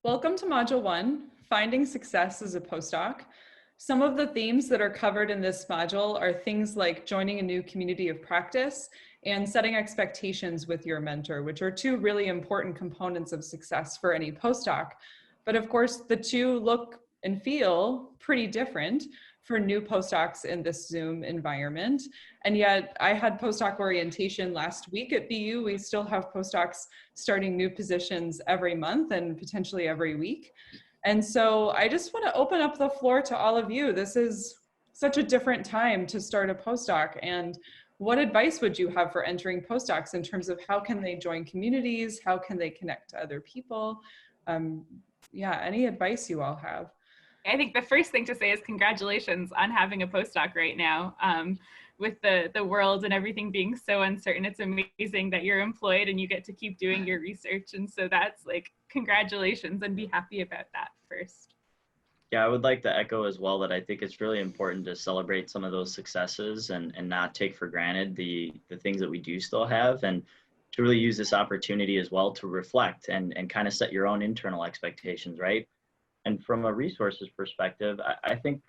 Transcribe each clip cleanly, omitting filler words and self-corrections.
Welcome to Module 1, Finding Success as a Postdoc. Some of the themes that are covered in this module are things like joining a new community of practice and setting expectations with your mentor, which are two really important components of success for any postdoc. But of course, the two look and feel pretty different for new postdocs in this Zoom environment. And yet I had postdoc orientation last week at BU. We still have postdocs starting new positions every month and potentially every week. And so I just want to open up the floor to all of you. This is such a different time to start a postdoc. And what advice would you have for entering postdocs in terms of how can they join communities? How can they connect to other people? Yeah, any advice you all have? I think the first thing to say is congratulations on having a postdoc right now. With the world and everything being so uncertain, it's amazing that you're employed and you get to keep doing your research. And so that's like, congratulations, and be happy about that first. Yeah, I would like to echo as well that I think it's really important to celebrate some of those successes and not take for granted the things that we do still have, and to really use this opportunity as well to reflect and kind of set your own internal expectations, right? And from a resources perspective, I think,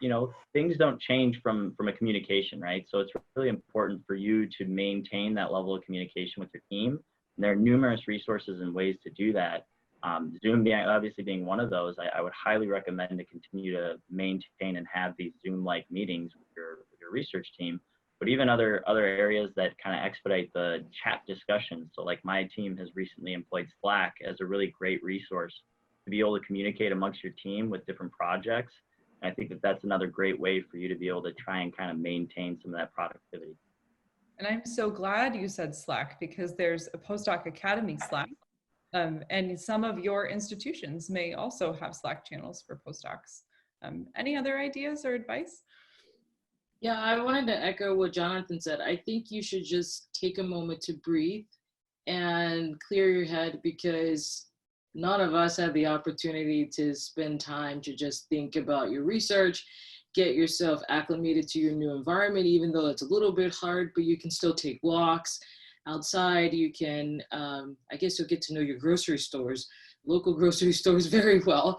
things don't change from a communication, right? So it's really important for you to maintain that level of communication with your team. And there are numerous resources and ways to do that. Zoom obviously being one of those, I would highly recommend to continue to maintain and have these Zoom-like meetings with your research team, but even other areas that kind of expedite the chat discussions. So like my team has recently employed Slack as a really great resource to be able to communicate amongst your team with different projects. And I think that that's another great way for you to be able to try and kind of maintain some of that productivity. And I'm so glad you said Slack, because there's a Postdoc Academy Slack. And some of your institutions may also have Slack channels for postdocs. Any other ideas or advice? Yeah, I wanted to echo what Jonathan said. I think you should just take a moment to breathe and clear your head, because none of us have the opportunity to spend time to just think about your research, get yourself acclimated to your new environment, even though it's a little bit hard, but you can still take walks outside. You can, I guess you'll get to know your grocery stores, local grocery stores very well,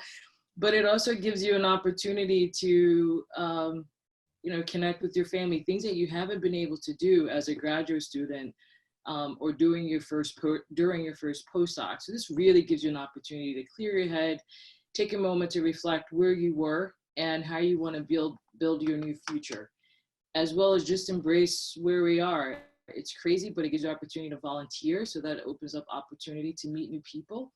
but it also gives you an opportunity to, connect with your family, things that you haven't been able to do as a graduate student or during your first postdoc. So this really gives you an opportunity to clear your head, take a moment to reflect where you were and how you want to build your new future, as well as just embrace where we are. It's crazy, but it gives you opportunity to volunteer, so that opens up opportunity to meet new people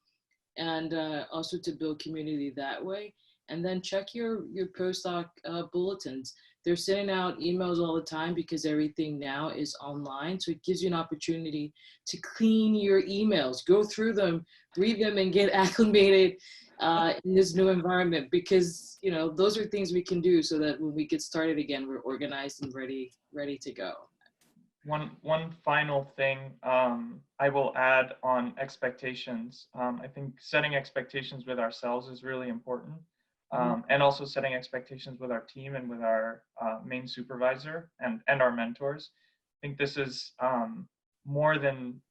and also to build community that way. And then check your postdoc bulletins. They're sending out emails all the time because everything now is online. So it gives you an opportunity to clean your emails, go through them, read them, and get acclimated in this new environment, because those are things we can do so that when we get started again, we're organized and ready to go. One final thing I will add on expectations. I think setting expectations with ourselves is really important. And also setting expectations with our team and with our main supervisor and our mentors. I think this is more than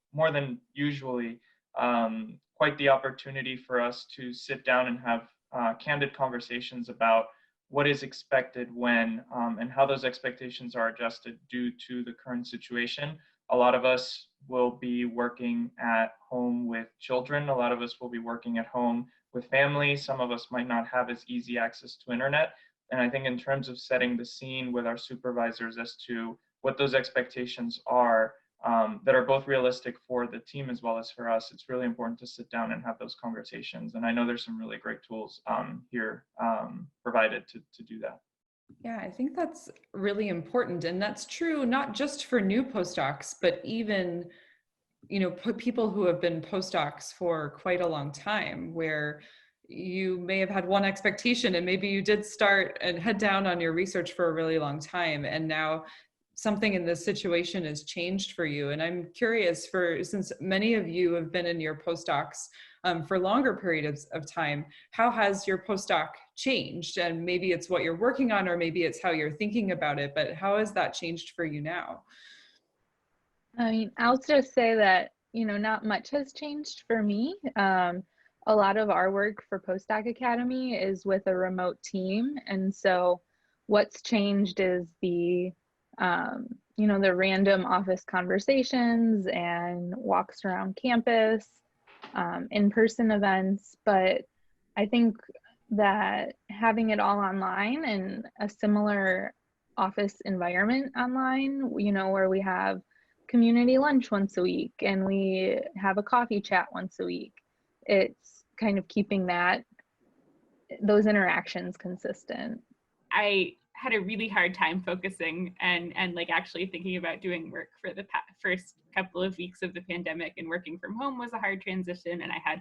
usually quite the opportunity for us to sit down and have candid conversations about what is expected when and how those expectations are adjusted due to the current situation. A lot of us will be working at home with children. A lot of us will be working at home with family. Some of us might not have as easy access to internet. And I think in terms of setting the scene with our supervisors as to what those expectations are that are both realistic for the team as well as for us, it's really important to sit down and have those conversations. And I know there's some really great tools here provided to do that. Yeah, I think that's really important. And that's true, not just for new postdocs, but even people who have been postdocs for quite a long time, where you may have had one expectation and maybe you did start and head down on your research for a really long time, and now something in this situation has changed for you. And I'm curious, since many of you have been in your postdocs for longer periods of time, how has your postdoc changed? And maybe it's what you're working on, or maybe it's how you're thinking about it, but how has that changed for you now? I mean, I'll just say that, not much has changed for me. A a lot of our work for Postdoc Academy is with a remote team. And so what's changed is the, you know, the random office conversations and walks around campus, in-person events. But I think that having it all online and a similar office environment online, you know, where we have community lunch once a week and we have a coffee chat once a week, it's kind of keeping those interactions consistent. I had a really hard time focusing and like actually thinking about doing work for the first couple of weeks of the pandemic, and working from home was a hard transition, and I had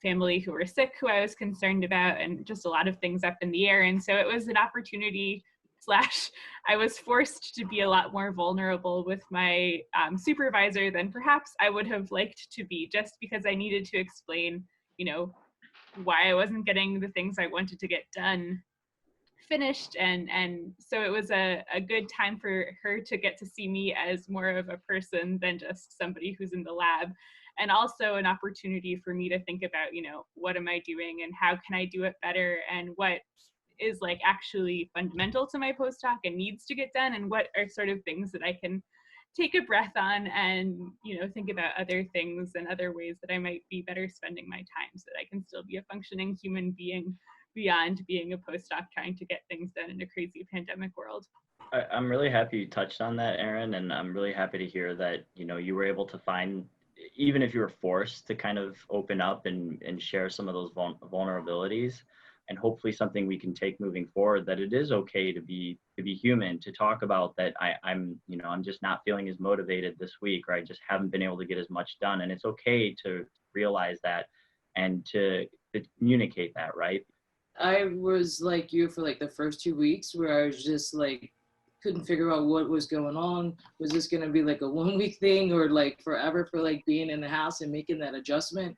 family who were sick who I was concerned about, and just a lot of things up in the air. And so it was an opportunity / I was forced to be a lot more vulnerable with my supervisor than perhaps I would have liked to be, just because I needed to explain, you know, why I wasn't getting the things I wanted to get done finished. And so it was a good time for her to get to see me as more of a person than just somebody who's in the lab, and also an opportunity for me to think about, you know, what am I doing and how can I do it better, and what is like actually fundamental to my postdoc and needs to get done, and what are sort of things that I can take a breath on and, you know, think about other things and other ways that I might be better spending my time so that I can still be a functioning human being beyond being a postdoc trying to get things done in a crazy pandemic world. I'm really happy you touched on that, Erin, and I'm really happy to hear that, you know, you were able to find, even if you were forced to kind of open up and share some of those vulnerabilities, and hopefully something we can take moving forward, that it is okay to be human, to talk about that I'm just not feeling as motivated this week, or I just haven't been able to get as much done. And it's okay to realize that and to communicate that, right? I was like you for like the first 2 weeks, where I was just like, couldn't figure out what was going on. Was this going to be like a 1 week thing, or like forever for like being in the house and making that adjustment?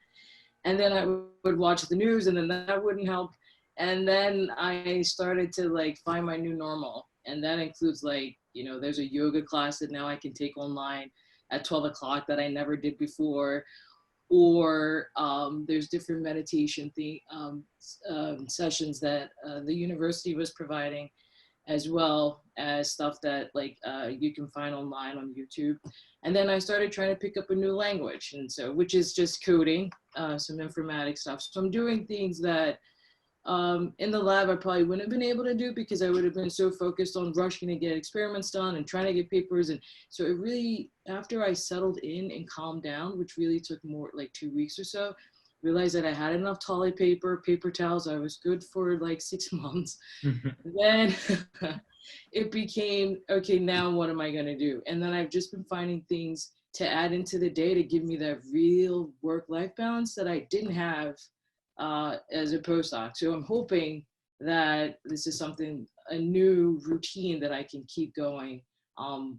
And then I would watch the news, and then that wouldn't help. And then I started to like find my new normal. And that includes like, you know, there's a yoga class that now I can take online at 12 o'clock that I never did before. Or there's different meditation sessions that the university was providing, as well as stuff that like you can find online on YouTube. And then I started trying to pick up a new language, and so, which is just coding, some informatics stuff. So I'm doing things that in the lab I probably wouldn't have been able to do, because I would have been so focused on rushing to get experiments done and trying to get papers. And so it really, after I settled in and calmed down, which really took more like 2 weeks or so, realized that I had enough toilet paper towels. I was good for like 6 months. Then it became, okay, now what am I going to do? And then I've just been finding things to add into the day to give me that real work-life balance that I didn't have as a postdoc. So I'm hoping that this is a new routine that I can keep going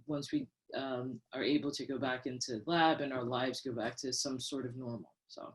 once we are able to go back into lab and our lives go back to some sort of normal. So